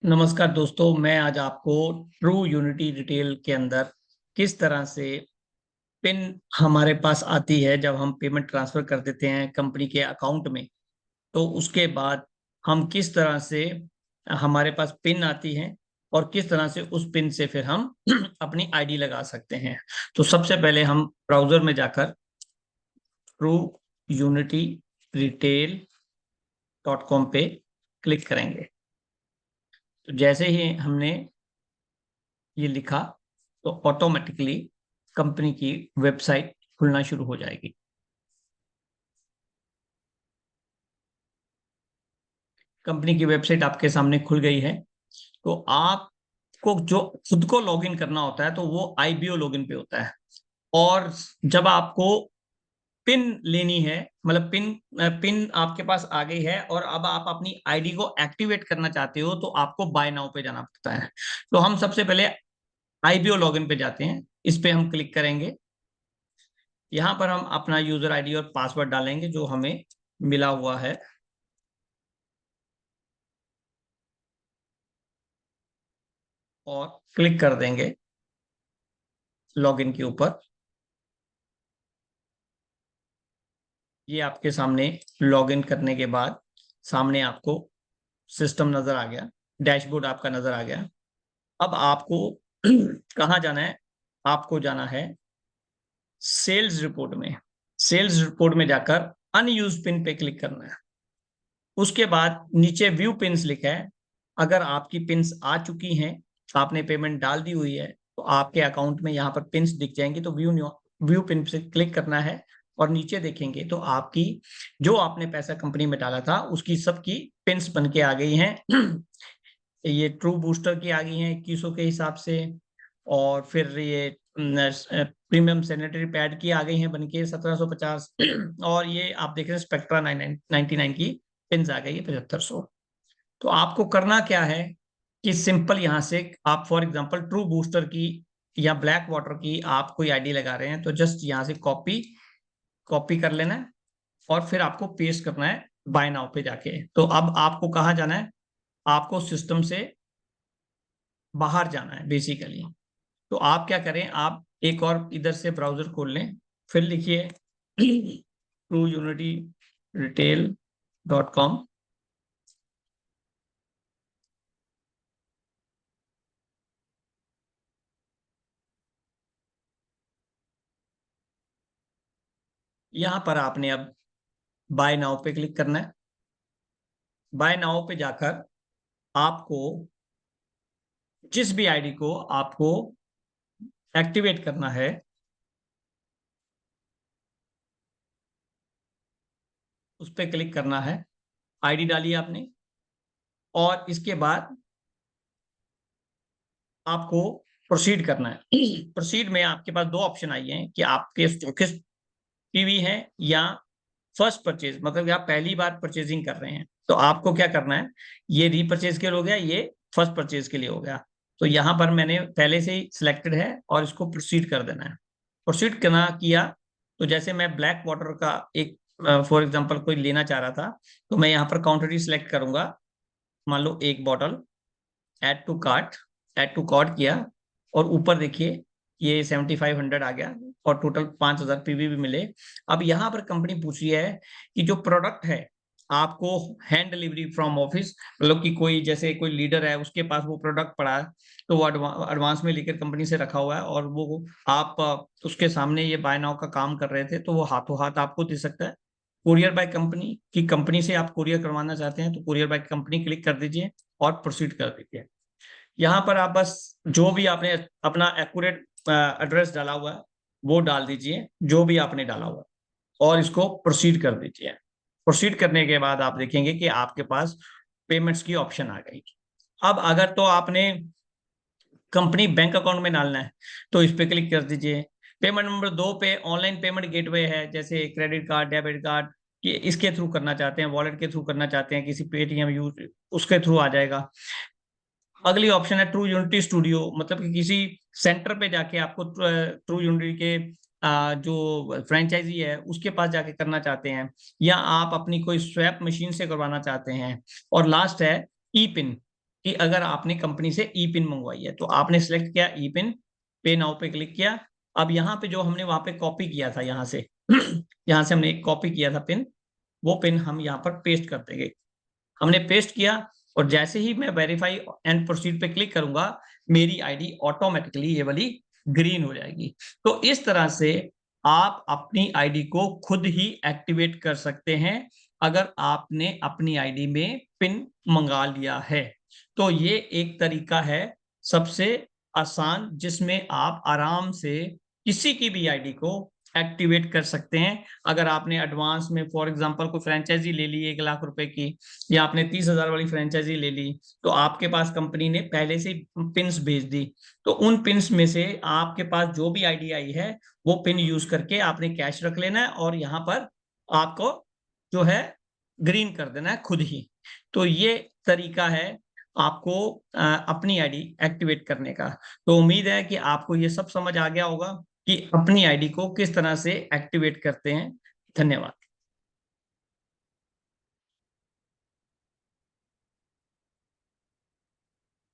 नमस्कार दोस्तों, मैं आज आपको ट्रू यूनिटी रिटेल के अंदर किस तरह से पिन हमारे पास आती है जब हम पेमेंट ट्रांसफर कर देते हैं कंपनी के अकाउंट में, तो उसके बाद हम किस तरह से हमारे पास पिन आती है और किस तरह से उस पिन से फिर हम अपनी आईडी लगा सकते हैं। तो सबसे पहले हम ब्राउज़र में जाकर ट्रू यूनिटी रिटेल .com पे क्लिक करेंगे। तो जैसे ही हमने ये लिखा तो ऑटोमेटिकली कंपनी की वेबसाइट खुलना शुरू हो जाएगी। कंपनी की वेबसाइट आपके सामने खुल गई है। तो आपको जो खुद को लॉगिन करना होता है तो वो आईबीओ लॉगिन पे होता है। और जब आपको पिन लेनी है, मतलब पिन आपके पास आ गई है और अब आप अपनी आईडी को एक्टिवेट करना चाहते हो तो आपको बाय नाउ पे जाना पड़ता है। तो हम सबसे पहले आईबीओ लॉगिन पे जाते हैं, इस पे हम क्लिक करेंगे। यहाँ पर हम अपना यूजर आईडी और पासवर्ड डालेंगे जो हमें मिला हुआ है। और क्लिक कर देंगे लॉगिन के ऊपर। ये आपके सामने लॉगिन करने के बाद सामने आपको सिस्टम नजर आ गया, डैशबोर्ड आपका नजर आ गया। अब आपको कहाँ जाना है? आपको जाना है सेल्स रिपोर्ट में। सेल्स रिपोर्ट में जाकर अनयूज पिन पे क्लिक करना है। उसके बाद नीचे व्यू पिन्स लिखा है। अगर आपकी पिन्स आ चुकी हैं, आपने पेमेंट डाल दी हुई है, तो आपके अकाउंट में यहाँ पर पिन्स दिख जाएंगी। तो व्यू पिन से क्लिक करना है और नीचे देखेंगे तो आपकी जो आपने पैसा कंपनी में डाला था उसकी सबकी पिन्स बन के आ गई हैं। ये ट्रू बूस्टर की आ गई हैं 2100 के हिसाब से। और फिर ये प्रीमियम सैनिटरी पैड की आ गई हैं बन के 1750। और ये आप देख रहे हैं स्पेक्ट्रा 99 की पिन्स आ गई है 7500। तो आपको करना क्या है कि सिंपल यहाँ से आप फॉर एग्जांपल ट्रू बूस्टर की या ब्लैक वाटर की आप कोई आईडी लगा रहे हैं तो जस्ट यहाँ से कॉपी कॉपी कर लेना है और फिर आपको पेस्ट करना है बाय नाउ पे जाके। तो अब आपको कहाँ जाना है? आपको सिस्टम से बाहर जाना है बेसिकली। तो आप क्या करें, आप एक और इधर से ब्राउजर खोल लें, फिर लिखिए ट्रू यूनिटी रिटेल .com। यहाँ पर आपने अब बाय नाउ पे क्लिक करना है। बाय नाउ पे जाकर आपको जिस भी आईडी को आपको एक्टिवेट करना है उस पर क्लिक करना है। आईडी डाली आपने और इसके बाद आपको प्रोसीड करना है। प्रोसीड में आपके पास दो ऑप्शन आई हैं कि आपके किस पीवी है या फर्स्ट परचेज, मतलब आप पहली बार परचेजिंग कर रहे हैं। तो आपको क्या करना है, ये रीपरचेज के लिए हो गया, ये फर्स्ट परचेज के लिए हो गया। तो यहाँ पर मैंने पहले से ही सिलेक्टेड है और इसको प्रोसीड कर देना है। प्रोसीड करना किया तो जैसे मैं ब्लैक वाटर का एक फॉर एग्जांपल कोई लेना चाह रहा था तो मैं यहाँ पर क्वांटिटी सिलेक्ट करूंगा। मान लो एक बॉटल, ऐड टू कार्ट किया और ऊपर देखिए ये 7500 आ गया और टोटल 5000 पीवी भी मिले। अब यहाँ पर कंपनी पूछ रही है कि जो प्रोडक्ट है आपको हैंड डिलीवरी फ्रॉम ऑफिस, मतलब कि कोई जैसे कोई लीडर है उसके पास वो प्रोडक्ट पड़ा है तो वो एडवांस में लेकर कंपनी से रखा हुआ है और वो आप उसके सामने ये बाय नाउ का काम कर रहे थे तो वो हाथों हाथ आपको दे सकता है। कुरियर बाय कंपनी की कंपनी से आप कुरियर करवाना चाहते हैं तो कुरियर बाय कंपनी क्लिक कर दीजिए और प्रोसीड कर दीजिए। यहाँ पर आप बस जो भी आपने अपना एक्यूरेट एड्रेस डाला हुआ है वो डाल दीजिए, जो भी आपने डाला हुआ है, और इसको प्रोसीड कर दीजिए। प्रोसीड करने के बाद आप देखेंगे कि आपके पास पेमेंट्स की ऑप्शन आ गई। अब अगर तो आपने कंपनी बैंक अकाउंट में डालना है तो इस पे क्लिक कर दीजिए। पेमेंट नंबर 2 पे ऑनलाइन पेमेंट गेटवे है, जैसे क्रेडिट कार्ड, डेबिट कार्ड, कि इसके थ्रू करना चाहते हैं, वॉलेट के थ्रू करना चाहते हैं, किसी पेटीएम यूज उसके थ्रू आ जाएगा। अगली ऑप्शन है ट्रू यूनिटी स्टूडियो, मतलब कि किसी सेंटर पे जाके आपको ट्रू यूनिटी के जो फ्रेंचाइजी है उसके पास जाके करना चाहते हैं, या आप अपनी कोई स्वैप मशीन से करवाना चाहते हैं। और लास्ट है ई पिन। कि अगर आपने कंपनी से ई पिन मंगवाई है तो आपने सिलेक्ट किया ई पिन, पे नाउ पे क्लिक किया। अब यहाँ पे जो हमने वहां पे कॉपी किया था यहाँ से यहाँ से हमने एक कॉपी किया था पिन, वो पिन हम यहाँ पर पेस्ट कर देंगे। हमने पेस्ट किया और जैसे ही मैं वेरीफाई एंड प्रोसीड पे क्लिक करूंगा मेरी आईडी ऑटोमेटिकली ये वाली ग्रीन हो जाएगी। तो इस तरह से आप अपनी आईडी को खुद ही एक्टिवेट कर सकते हैं अगर आपने अपनी आईडी में पिन मंगा लिया है। तो ये एक तरीका है सबसे आसान जिसमें आप आराम से किसी की भी आईडी को एक्टिवेट कर सकते हैं। अगर आपने एडवांस में फॉर एग्जांपल कोई फ्रेंचाइजी ले ली 1 लाख रुपए की, या आपने 30,000 वाली फ्रेंचाइजी ले ली, तो आपके पास कंपनी ने पहले से पिन्स भेज दी, तो उन पिन्स में से आपके पास जो भी आईडी आई है वो पिन यूज करके आपने कैश रख लेना है और यहाँ पर आपको जो है ग्रीन कर देना है खुद ही। तो ये तरीका है आपको अपनी आईडी एक्टिवेट करने का। तो उम्मीद है कि आपको ये सब समझ आ गया होगा कि अपनी आईडी को किस तरह से एक्टिवेट करते हैं। धन्यवाद।